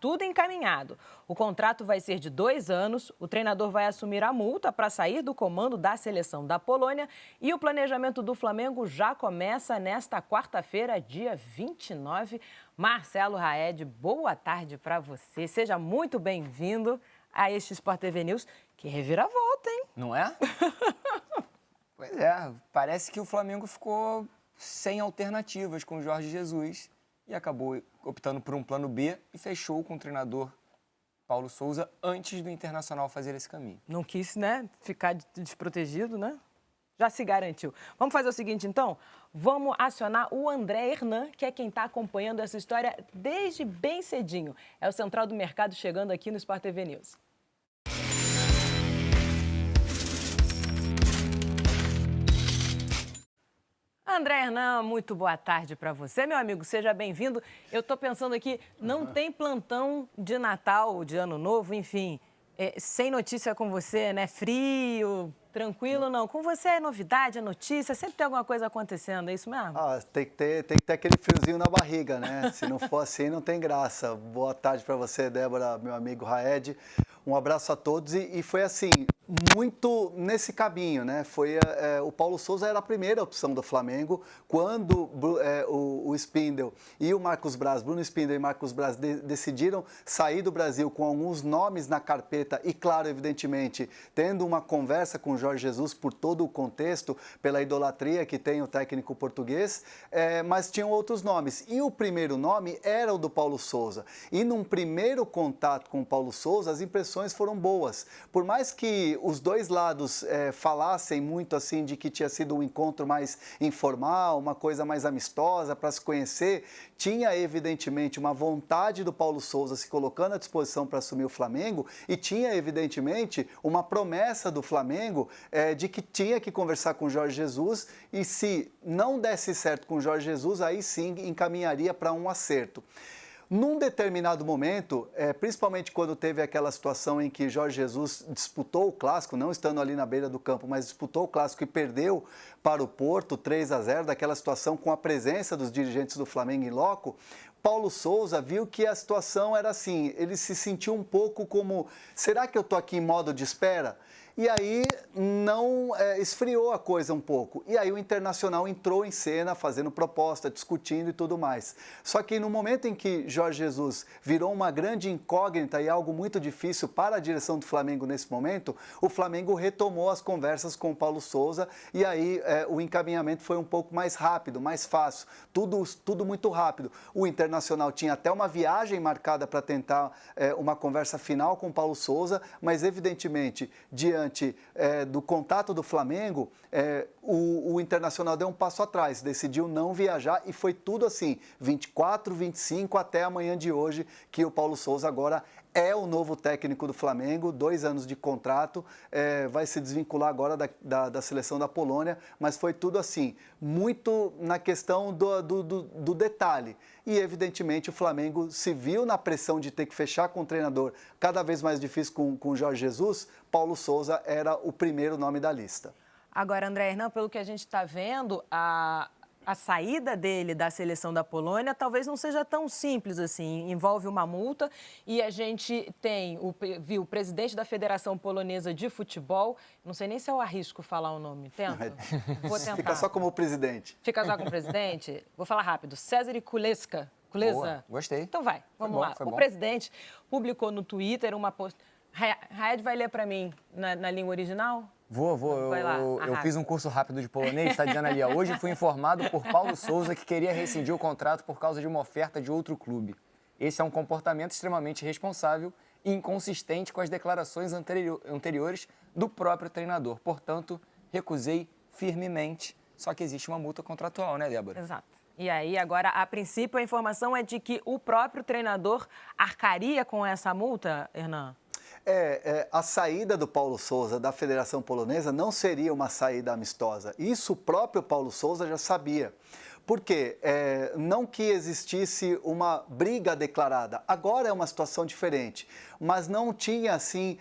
tudo encaminhado. O contrato vai ser de 2 anos, o treinador vai assumir a multa para sair do comando da seleção da Polônia e o planejamento do Flamengo já começa nesta quarta-feira, dia 29. Marcelo Raed, boa tarde para você. Seja muito bem-vindo a este Sport TV News. Que reviravolta, hein? Não é? Pois é, parece que o Flamengo ficou sem alternativas com o Jorge Jesus e acabou optando por um plano B e fechou com o treinador Paulo Souza antes do Internacional fazer esse caminho. Não quis, né, ficar desprotegido, né? Já se garantiu. Vamos fazer o seguinte, então? Vamos acionar o André Hernan, que é quem está acompanhando essa história desde bem cedinho. É o Central do Mercado chegando aqui no Sport TV News. André Hernan, muito boa tarde para você, meu amigo. Seja bem-vindo. Eu estou pensando aqui, não tem plantão de Natal, de Ano Novo, enfim, sem notícia com você, né? Frio, tranquilo, não. Com você é novidade, é notícia, sempre tem alguma coisa acontecendo, é isso mesmo? Tem que ter aquele friozinho na barriga, né? Se não for assim, não tem graça. Boa tarde para você, Débora, meu amigo Raed. Um abraço a todos e foi assim, muito nesse caminho, né? O Paulo Souza era a primeira opção do Flamengo quando o Spindel e o Marcos Braz, Bruno Spindel e Marcos Braz decidiram sair do Brasil com alguns nomes na carpeta e, claro, evidentemente, tendo uma conversa com o Jorge Jesus por todo o contexto, pela idolatria que tem o técnico português, mas tinham outros nomes. E o primeiro nome era o do Paulo Souza. E num primeiro contato com o Paulo Souza, as impressões foram boas. Por mais que os dois lados falassem muito assim de que tinha sido um encontro mais informal, uma coisa mais amistosa para se conhecer, tinha evidentemente uma vontade do Paulo Souza se colocando à disposição para assumir o Flamengo e tinha evidentemente uma promessa do Flamengo de que tinha que conversar com o Jorge Jesus e se não desse certo com o Jorge Jesus, aí sim encaminharia para um acerto. Num determinado momento, principalmente quando teve aquela situação em que Jorge Jesus disputou o Clássico, não estando ali na beira do campo, mas disputou o Clássico e perdeu para o Porto 3-0, daquela situação com a presença dos dirigentes do Flamengo em loco, Paulo Souza viu que a situação era assim, ele se sentiu um pouco como, será que eu estou aqui em modo de espera? E aí não esfriou a coisa um pouco. E aí o Internacional entrou em cena, fazendo proposta, discutindo e tudo mais. Só que no momento em que Jorge Jesus virou uma grande incógnita e algo muito difícil para a direção do Flamengo nesse momento, o Flamengo retomou as conversas com o Paulo Souza e aí o encaminhamento foi um pouco mais rápido, mais fácil, tudo muito rápido. O Internacional tinha até uma viagem marcada para tentar uma conversa final com o Paulo Souza, mas evidentemente, diante do contato do Flamengo, o Internacional deu um passo atrás, decidiu não viajar e foi tudo assim, 24, 25 até amanhã de hoje, que o Paulo Souza agora é o novo técnico do Flamengo, 2 anos de contrato, vai se desvincular agora da seleção da Polônia, mas foi tudo assim, muito na questão do detalhe. E, evidentemente, o Flamengo se viu na pressão de ter que fechar com o treinador cada vez mais difícil com o Jorge Jesus. Paulo Souza era o primeiro nome da lista. Agora, André Hernan, pelo que a gente está vendo, a saída dele da seleção da Polônia talvez não seja tão simples assim. Envolve uma multa e a gente viu o presidente da Federação Polonesa de Futebol, não sei nem se eu arrisco falar o nome, tenta? Vou tentar. Fica só como presidente. Fica só como presidente? Vou falar rápido. César Kulesa. Boa, gostei. Então vai, vamos lá. O presidente publicou no Twitter uma postagem. Raed vai ler para mim na língua original? Vou. Eu fiz um curso rápido de polonês, está dizendo ali, hoje fui informado por Paulo Souza que queria rescindir o contrato por causa de uma oferta de outro clube. Esse é um comportamento extremamente irresponsável e inconsistente com as declarações anteriores do próprio treinador. Portanto, recusei firmemente. Só que existe uma multa contratual, né, Débora? Exato. E aí, agora, a princípio, a informação é de que o próprio treinador arcaria com essa multa, Hernan? A saída do Paulo Souza da Federação Polonesa não seria uma saída amistosa. Isso o próprio Paulo Souza já sabia. Por quê? Não que existisse uma briga declarada. Agora é uma situação diferente, mas não tinha, assim,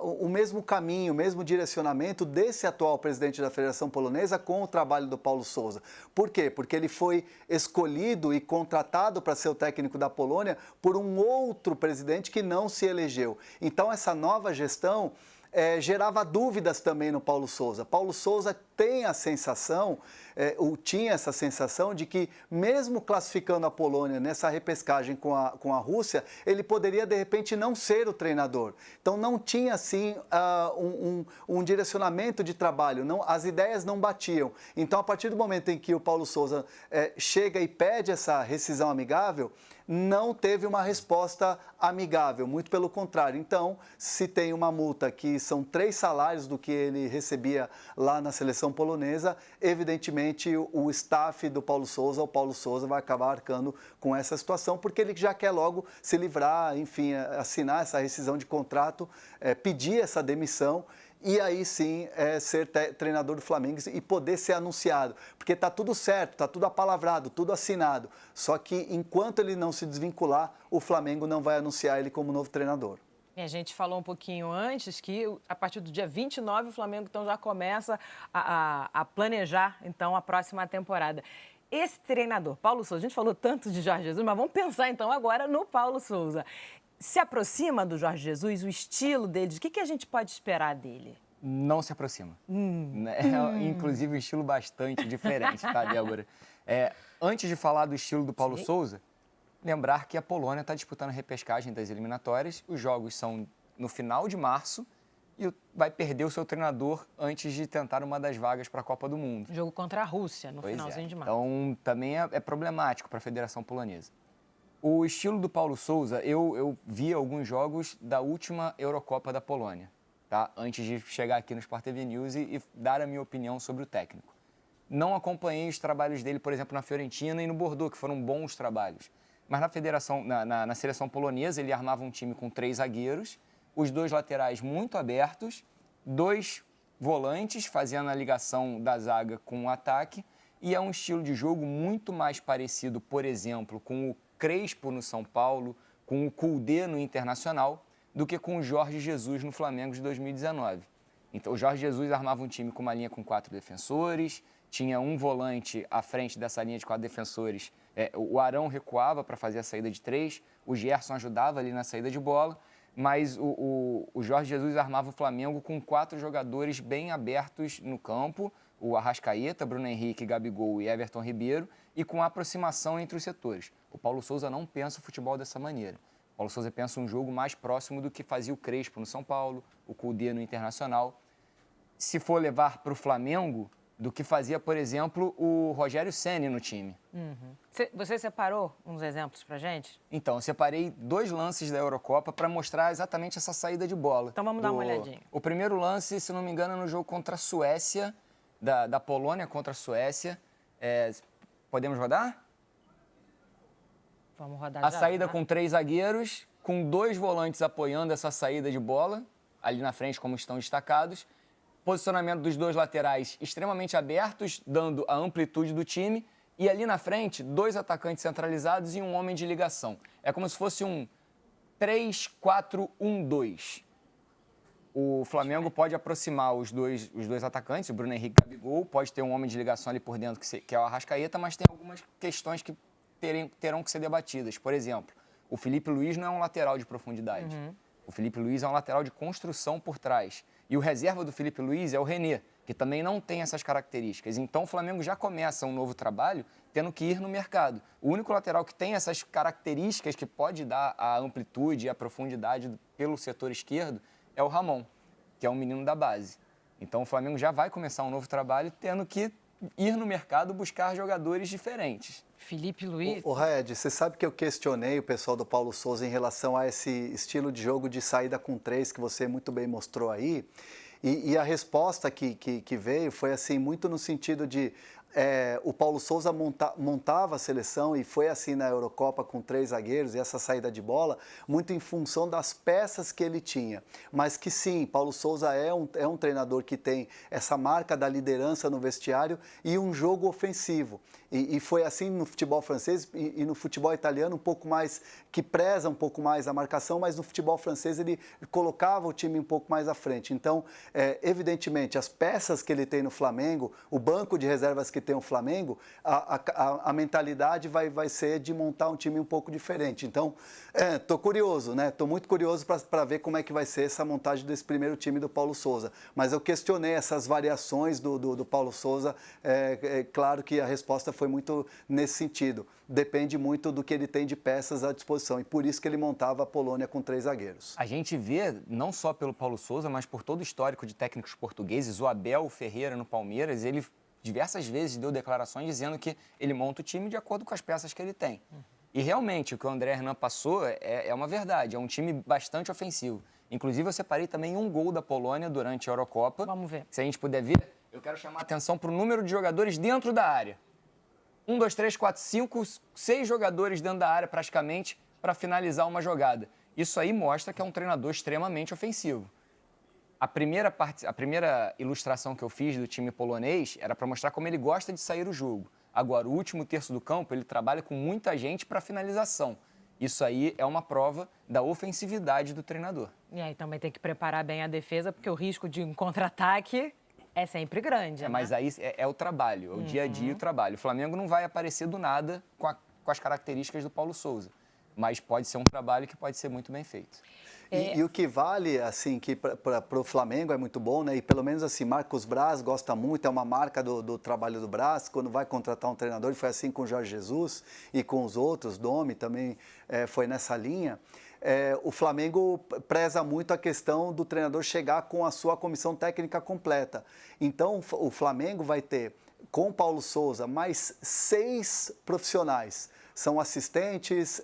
o mesmo caminho, o mesmo direcionamento desse atual presidente da Federação Polonesa com o trabalho do Paulo Sousa. Por quê? Porque ele foi escolhido e contratado para ser o técnico da Polônia por um outro presidente que não se elegeu. Então, essa nova gestão gerava dúvidas também no Paulo Sousa. Paulo Sousa tem a sensação, ou tinha essa sensação de que, mesmo classificando a Polônia nessa repescagem com a Rússia, ele poderia, de repente, não ser o treinador. Então, não tinha, assim, um direcionamento de trabalho, as ideias não batiam. Então, a partir do momento em que o Paulo Sousa chega e pede essa rescisão amigável, não teve uma resposta amigável, muito pelo contrário. Então, se tem uma multa que são 3 salários do que ele recebia lá na seleção polonesa, evidentemente o staff do Paulo Sousa, o Paulo Sousa vai acabar arcando com essa situação, porque ele já quer logo se livrar, enfim, assinar essa rescisão de contrato, pedir essa demissão, e aí sim ser treinador do Flamengo e poder ser anunciado. Porque está tudo certo, está tudo apalavrado, tudo assinado. Só que enquanto ele não se desvincular, o Flamengo não vai anunciar ele como novo treinador. E a gente falou um pouquinho antes que a partir do dia 29 o Flamengo então já começa a planejar então a próxima temporada. Esse treinador, Paulo Sousa, a gente falou tanto de Jorge Jesus, mas vamos pensar então agora no Paulo Sousa. Se aproxima do Jorge Jesus, o estilo dele, o que a gente pode esperar dele? Não se aproxima. Inclusive um estilo bastante diferente, tá, Débora? Antes de falar do estilo do Paulo Sousa, lembrar que a Polônia está disputando a repescagem das eliminatórias. Os jogos são no final de março e vai perder o seu treinador antes de tentar uma das vagas para a Copa do Mundo. Jogo contra a Rússia, no finalzinho de março. Então, também é problemático para a Federação Polonesa. O estilo do Paulo Sousa, eu vi alguns jogos da última Eurocopa da Polônia, tá? Antes de chegar aqui no Sport TV News e dar a minha opinião sobre o técnico. Não acompanhei os trabalhos dele, por exemplo, na Fiorentina e no Bordeaux, que foram bons trabalhos. Mas na seleção polonesa, ele armava um time com 3 zagueiros, os 2 laterais muito abertos, 2 volantes fazendo a ligação da zaga com o ataque, e é um estilo de jogo muito mais parecido, por exemplo, com o Crespo no São Paulo, com o Koundé no Internacional, do que com o Jorge Jesus no Flamengo de 2019. Então, o Jorge Jesus armava um time com uma linha com 4 defensores, tinha um volante à frente dessa linha de 4 defensores. O Arão recuava para fazer a saída de 3, o Gerson ajudava ali na saída de bola, mas o Jorge Jesus armava o Flamengo com 4 jogadores bem abertos no campo, o Arrascaeta, Bruno Henrique, Gabigol e Everton Ribeiro, e com aproximação entre os setores. O Paulo Sousa não pensa o futebol dessa maneira. O Paulo Sousa pensa um jogo mais próximo do que fazia o Crespo no São Paulo, o Koundé no Internacional. Se for levar para o Flamengo, do que fazia, por exemplo, o Rogério Ceni no time. Você separou uns exemplos para gente? Então, eu separei 2 lances da Eurocopa para mostrar exatamente essa saída de bola. Então vamos dar uma olhadinha. O primeiro lance, se não me engano, é no jogo contra a Suécia, da Polônia contra a Suécia. Podemos rodar? Vamos rodar a já. Saída com 3 zagueiros, com 2 volantes apoiando essa saída de bola, ali na frente, como estão destacados. Posicionamento dos 2 laterais extremamente abertos, dando a amplitude do time. E ali na frente, 2 atacantes centralizados e um homem de ligação. É como se fosse um 3-4-1-2. O Flamengo pode aproximar os dois atacantes, o Bruno Henrique e o Gabigol, pode ter um homem de ligação ali por dentro, que é o Arrascaeta, mas tem algumas questões que terão que ser debatidas. Por exemplo, o Felipe Luiz não é um lateral de profundidade. O Felipe Luiz é um lateral de construção por trás. E o reserva do Felipe Luiz é o René, que também não tem essas características. Então, o Flamengo já começa um novo trabalho tendo que ir no mercado. O único lateral que tem essas características, que pode dar a amplitude e a profundidade pelo setor esquerdo, é o Ramon, que é um menino da base. Então, o Flamengo já vai começar um novo trabalho tendo que ir no mercado buscar jogadores diferentes. Felipe Luiz. O Raed, você sabe que eu questionei o pessoal do Paulo Sousa em relação a esse estilo de jogo de saída com 3 que você muito bem mostrou aí. E a resposta que veio foi assim, muito no sentido de o Paulo Souza montava a seleção e foi assim na Eurocopa com 3 zagueiros e essa saída de bola, muito em função das peças que ele tinha. Mas que sim, Paulo Souza é um treinador que tem essa marca da liderança no vestiário e um jogo ofensivo. E foi assim no futebol francês e no futebol italiano um pouco mais, que preza um pouco mais a marcação, mas no futebol francês ele colocava o time um pouco mais à frente. Então, evidentemente, as peças que ele tem no Flamengo, o banco de reservas que tem o Flamengo, a mentalidade vai ser de montar um time um pouco diferente. Então, estou curioso, né? Estou muito curioso para ver como é que vai ser essa montagem desse primeiro time do Paulo Souza. Mas eu questionei essas variações do Paulo Souza. Claro que a resposta foi muito nesse sentido. Depende muito do que ele tem de peças à disposição. E por isso que ele montava a Polônia com 3 zagueiros. A gente vê, não só pelo Paulo Souza, mas por todo o histórico de técnicos portugueses, o Abel Ferreira no Palmeiras, ele diversas vezes deu declarações dizendo que ele monta o time de acordo com as peças que ele tem. E realmente, o que o André Hernan passou é uma verdade, é um time bastante ofensivo. Inclusive, eu separei também um gol da Polônia durante a Eurocopa. Vamos ver. Se a gente puder ver, eu quero chamar a atenção para o número de jogadores dentro da área. 1, 2, 3, 4, 5, 6 jogadores dentro da área praticamente para finalizar uma jogada. Isso aí mostra que é um treinador extremamente ofensivo. A primeira ilustração que eu fiz do time polonês era para mostrar como ele gosta de sair o jogo. Agora, o último terço do campo, ele trabalha com muita gente para finalização. Isso aí é uma prova da ofensividade do treinador. E aí também tem que preparar bem a defesa, porque o risco de um contra-ataque é sempre grande, né? Mas aí é o trabalho, é o dia a dia e o trabalho. O Flamengo não vai aparecer do nada com as características do Paulo Souza, mas pode ser um trabalho que pode ser muito bem feito. E o que vale, assim, que para o Flamengo é muito bom, né? E pelo menos assim, Marcos Braz gosta muito, é uma marca do trabalho do Braz, quando vai contratar um treinador, e foi assim com o Jorge Jesus e com os outros, Domi também foi nessa linha. O Flamengo preza muito a questão do treinador chegar com a sua comissão técnica completa. Então, o Flamengo vai ter, com o Paulo Souza, mais 6 profissionais. São assistentes,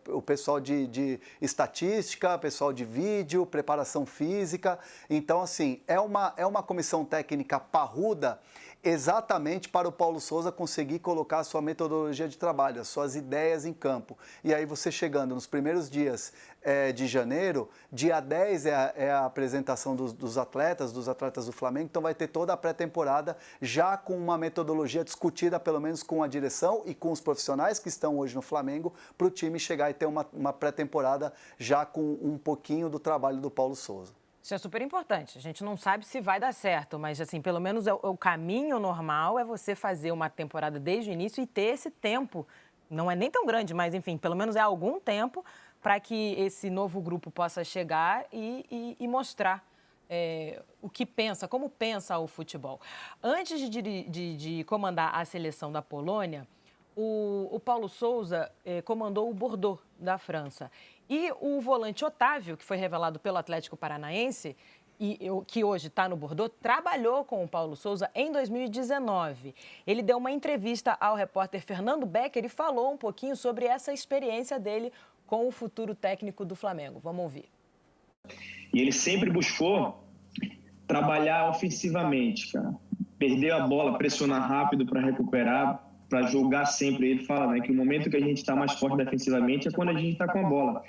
o pessoal de estatística, pessoal de vídeo, preparação física. Então, assim, é uma comissão técnica parruda exatamente para o Paulo Souza conseguir colocar a sua metodologia de trabalho, as suas ideias em campo. E aí você chegando nos primeiros dias de janeiro, dia 10 é a apresentação dos atletas do Flamengo, então vai ter toda a pré-temporada já com uma metodologia discutida, pelo menos com a direção e com os profissionais que estão hoje no Flamengo, para o time chegar e ter uma pré-temporada já com um pouquinho do trabalho do Paulo Souza. Isso é super importante. A gente não sabe se vai dar certo, mas, assim, pelo menos o caminho normal é você fazer uma temporada desde o início e ter esse tempo. Não é nem tão grande, mas, enfim, pelo menos é algum tempo para que esse novo grupo possa chegar e mostrar o que pensa, como pensa o futebol. Antes de comandar a seleção da Polônia, o Paulo Souza comandou o Bordeaux, da França. E o volante Otávio, que foi revelado pelo Atlético Paranaense, que hoje está no Bordeaux, trabalhou com o Paulo Souza em 2019. Ele deu uma entrevista ao repórter Fernando Becker e falou um pouquinho sobre essa experiência dele com o futuro técnico do Flamengo. Vamos ouvir. E ele sempre buscou trabalhar ofensivamente, cara. Perder a bola, pressionar rápido para recuperar, para jogar sempre. Ele fala, né, que o momento que a gente está mais forte defensivamente é quando a gente está com a bola.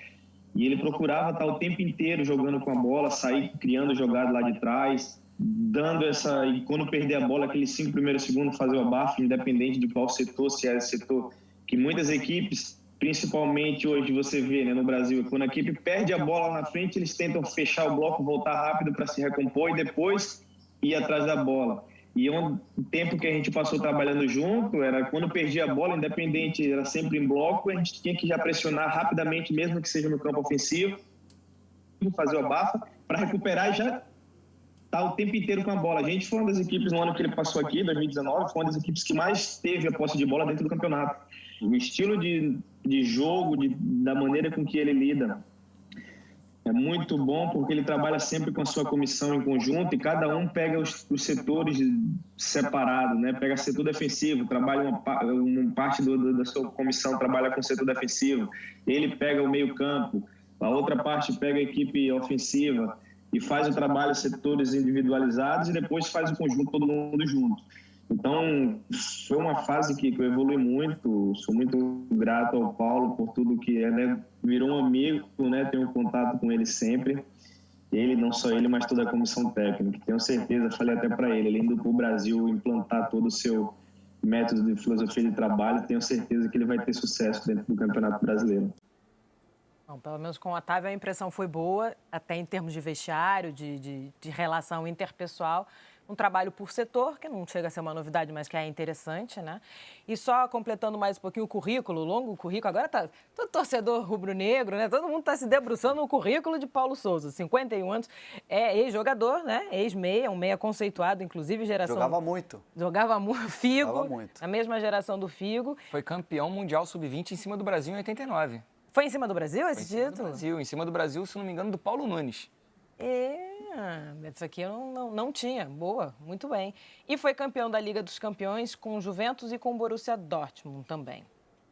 E ele procurava estar o tempo inteiro jogando com a bola, sair criando jogada lá de trás, dando essa... E quando perder a bola, aqueles 5 primeiros segundos, fazer o abafo, independente de qual setor, se é setor que muitas equipes, principalmente hoje você vê, né, no Brasil, quando a equipe perde a bola lá na frente, eles tentam fechar o bloco, voltar rápido para se recompor e depois ir atrás da bola. E o tempo que a gente passou trabalhando junto era quando perdia a bola, independente, era sempre em bloco, a gente tinha que já pressionar rapidamente, mesmo que seja no campo ofensivo, fazer o abafa para recuperar e já estar o tempo inteiro com a bola. A gente foi uma das equipes no ano que ele passou aqui, 2019, foi uma das equipes que mais teve a posse de bola dentro do campeonato. O estilo de jogo, da maneira com que ele lida, é muito bom porque ele trabalha sempre com a sua comissão em conjunto e cada um pega os setores separados, né? Pega setor defensivo, trabalha uma parte da sua comissão trabalha com o setor defensivo, ele pega o meio campo, a outra parte pega a equipe ofensiva e faz o trabalho setores individualizados e depois faz o conjunto todo mundo junto. Então, foi uma fase que eu evolui muito, sou muito grato ao Paulo por tudo que é, né? Virou um amigo, né? Tenho contato com ele sempre. Ele, não só ele, mas toda a comissão técnica. Tenho certeza, falei até para ele indo para o Brasil implantar todo o seu método de filosofia de trabalho, tenho certeza que ele vai ter sucesso dentro do Campeonato Brasileiro. Bom, pelo menos com o Otávio a impressão foi boa, até em termos de vestiário, de relação interpessoal. Um trabalho por setor, que não chega a ser uma novidade, mas que é interessante, né? E só completando mais um pouquinho o currículo, o longo currículo, agora tá todo torcedor rubro-negro, né? Todo mundo está se debruçando no currículo de Paulo Souza, 51 anos, é ex-jogador, né? Ex-meia, um meia conceituado, inclusive geração... Jogava muito. Jogava muito, Figo, Jogava muito. a mesma geração do Figo. Foi campeão mundial sub-20 em cima do Brasil em 89. Foi em cima do Brasil esse título? Em cima do Brasil, se não me engano, do Paulo Nunes. Isso aqui eu não tinha. Boa, muito bem. E foi campeão da Liga dos Campeões com o Juventus e com o Borussia Dortmund também.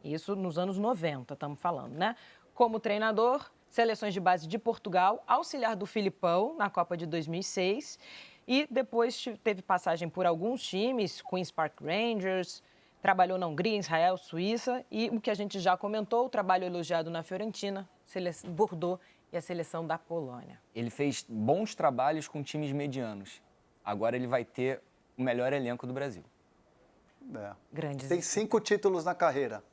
Isso nos anos 90, estamos falando, né? Como treinador, seleções de base de Portugal, auxiliar do Filipão na Copa de 2006 e depois teve passagem por alguns times, Queen's Park Rangers, trabalhou na Hungria, Israel, Suíça e o que a gente já comentou, o trabalho elogiado na Fiorentina, Bordeaux e a seleção da Polônia. Ele fez bons trabalhos com times medianos. Agora ele vai ter o melhor elenco do Brasil. Grandes. Tem 5 títulos na carreira.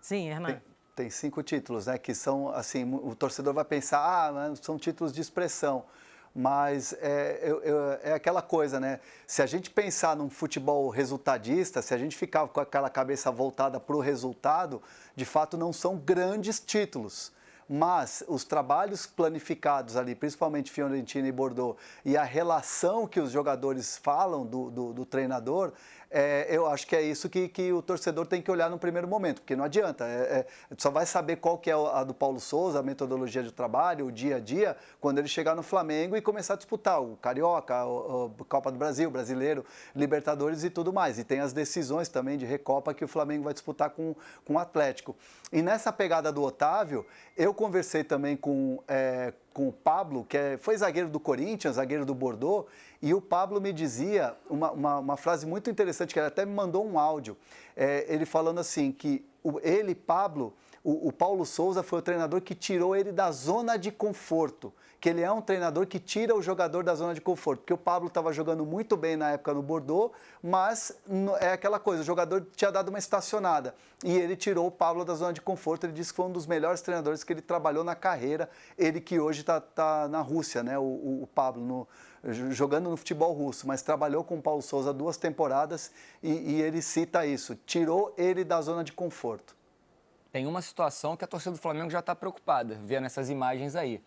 Sim, Hernan. Tem 5 títulos, né? Que são, assim, o torcedor vai pensar, são títulos de expressão. Mas é aquela coisa, né? Se a gente pensar num futebol resultadista, se a gente ficar com aquela cabeça voltada para o resultado, de fato não são grandes títulos. Mas os trabalhos planificados ali, principalmente Fiorentina e Bordeaux, e a relação que os jogadores falam do treinador, eu acho que é isso que o torcedor tem que olhar no primeiro momento, porque não adianta, só vai saber qual que é a do Paulo Souza, a metodologia de trabalho, o dia a dia, quando ele chegar no Flamengo e começar a disputar o Carioca, a Copa do Brasil, Brasileiro, Libertadores e tudo mais. E tem as decisões também de Recopa que o Flamengo vai disputar com o Atlético. E nessa pegada do Otávio, eu conversei também com o Pablo, que foi zagueiro do Corinthians, zagueiro do Bordeaux, e o Pablo me dizia uma frase muito interessante, que ele até me mandou um áudio, ele falando assim, que Pablo, o Paulo Souza foi o treinador que tirou ele da zona de conforto, que ele é um treinador que tira o jogador da zona de conforto, porque o Pablo estava jogando muito bem na época no Bordeaux, mas é aquela coisa, o jogador tinha dado uma estacionada, e ele tirou o Pablo da zona de conforto, ele disse que foi um dos melhores treinadores que ele trabalhou na carreira, ele que hoje está na Rússia, né, o Pablo, jogando no futebol russo, mas trabalhou com o Paulo Souza 2 temporadas, e ele cita isso, tirou ele da zona de conforto. Tem uma situação que a torcida do Flamengo já está preocupada, vendo essas imagens aí,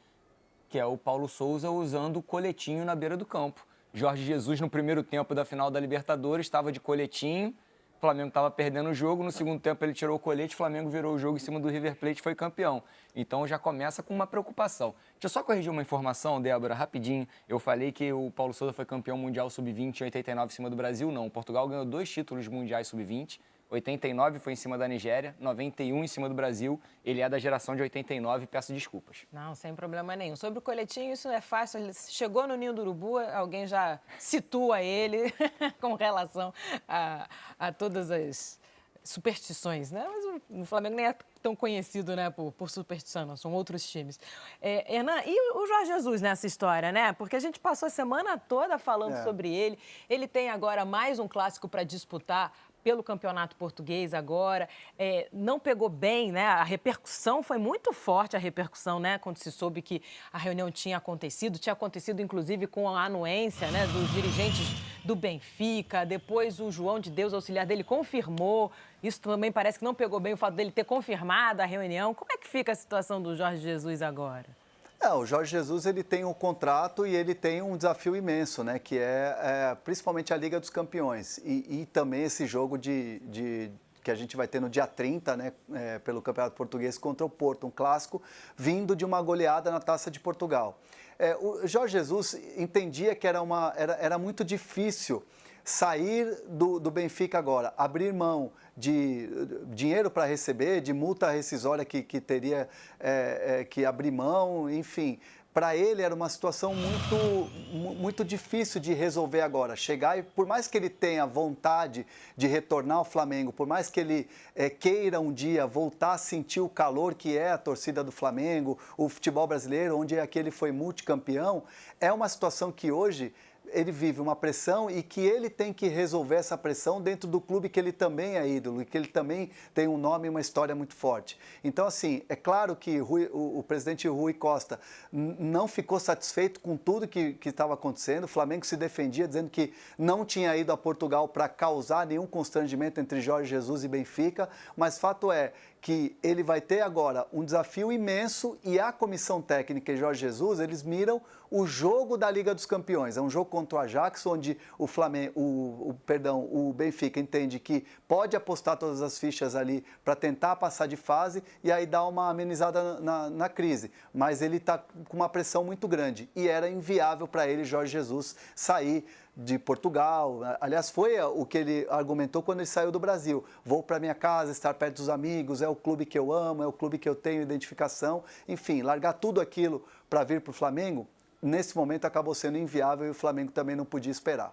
que é o Paulo Souza usando o coletinho na beira do campo. Jorge Jesus, no primeiro tempo da final da Libertadores, estava de coletinho, o Flamengo estava perdendo o jogo, no segundo tempo ele tirou o colete, o Flamengo virou o jogo em cima do River Plate e foi campeão. Então já começa com uma preocupação. Deixa eu só corrigir uma informação, Débora, rapidinho. Eu falei que o Paulo Souza foi campeão mundial sub-20 em 89 em cima do Brasil. Não, Portugal ganhou 2 títulos mundiais sub-20. 89 foi em cima da Nigéria, 91 em cima do Brasil. Ele é da geração de 89, peço desculpas. Não, sem problema nenhum. Sobre o coletinho, isso é fácil. Ele chegou no Ninho do Urubu, alguém já situa ele com relação a todas as superstições, né? Mas o Flamengo nem é tão conhecido, né, por superstição, não, são outros times. Hernan, e o Jorge Jesus nessa história, né? Porque a gente passou a semana toda falando sobre ele. Ele tem agora mais um clássico para disputar pelo Campeonato Português agora, não pegou bem, né? A repercussão foi muito forte, né? Quando se soube que a reunião tinha acontecido inclusive com a anuência, né, dos dirigentes do Benfica, depois o João de Deus, auxiliar dele, confirmou, isso também parece que não pegou bem o fato dele ter confirmado a reunião. Como é que fica a situação do Jorge Jesus agora? O Jorge Jesus ele tem um contrato e ele tem um desafio imenso, né? Que é principalmente a Liga dos Campeões e também esse jogo que a gente vai ter no dia 30, né? Pelo Campeonato Português contra o Porto, um clássico vindo de uma goleada na Taça de Portugal. O Jorge Jesus entendia que era muito difícil sair do Benfica agora, abrir mão de dinheiro para receber, de multa rescisória que teria que abrir mão, enfim, para ele era uma situação muito difícil de resolver agora. Chegar e, por mais que ele tenha vontade de retornar ao Flamengo, por mais que ele queira um dia voltar a sentir o calor que é a torcida do Flamengo, o futebol brasileiro, onde aqui ele foi multicampeão, é uma situação que hoje ele vive uma pressão e que ele tem que resolver essa pressão dentro do clube que ele também é ídolo e que ele também tem um nome e uma história muito forte. Então, assim, é claro que o presidente Rui Costa não ficou satisfeito com tudo que estava acontecendo. O Flamengo se defendia dizendo que não tinha ido a Portugal para causar nenhum constrangimento entre Jorge Jesus e Benfica, mas fato é que ele vai ter agora um desafio imenso e a comissão técnica e Jorge Jesus, eles miram o jogo da Liga dos Campeões. É um jogo contra o Ajax, onde o Benfica entende que pode apostar todas as fichas ali para tentar passar de fase e aí dar uma amenizada na crise. Mas ele está com uma pressão muito grande e era inviável para ele, Jorge Jesus, sair de Portugal. Aliás, foi o que ele argumentou quando ele saiu do Brasil. Vou para minha casa, estar perto dos amigos, é o clube que eu amo, é o clube que eu tenho identificação. Enfim, largar tudo aquilo para vir para o Flamengo, nesse momento acabou sendo inviável e o Flamengo também não podia esperar.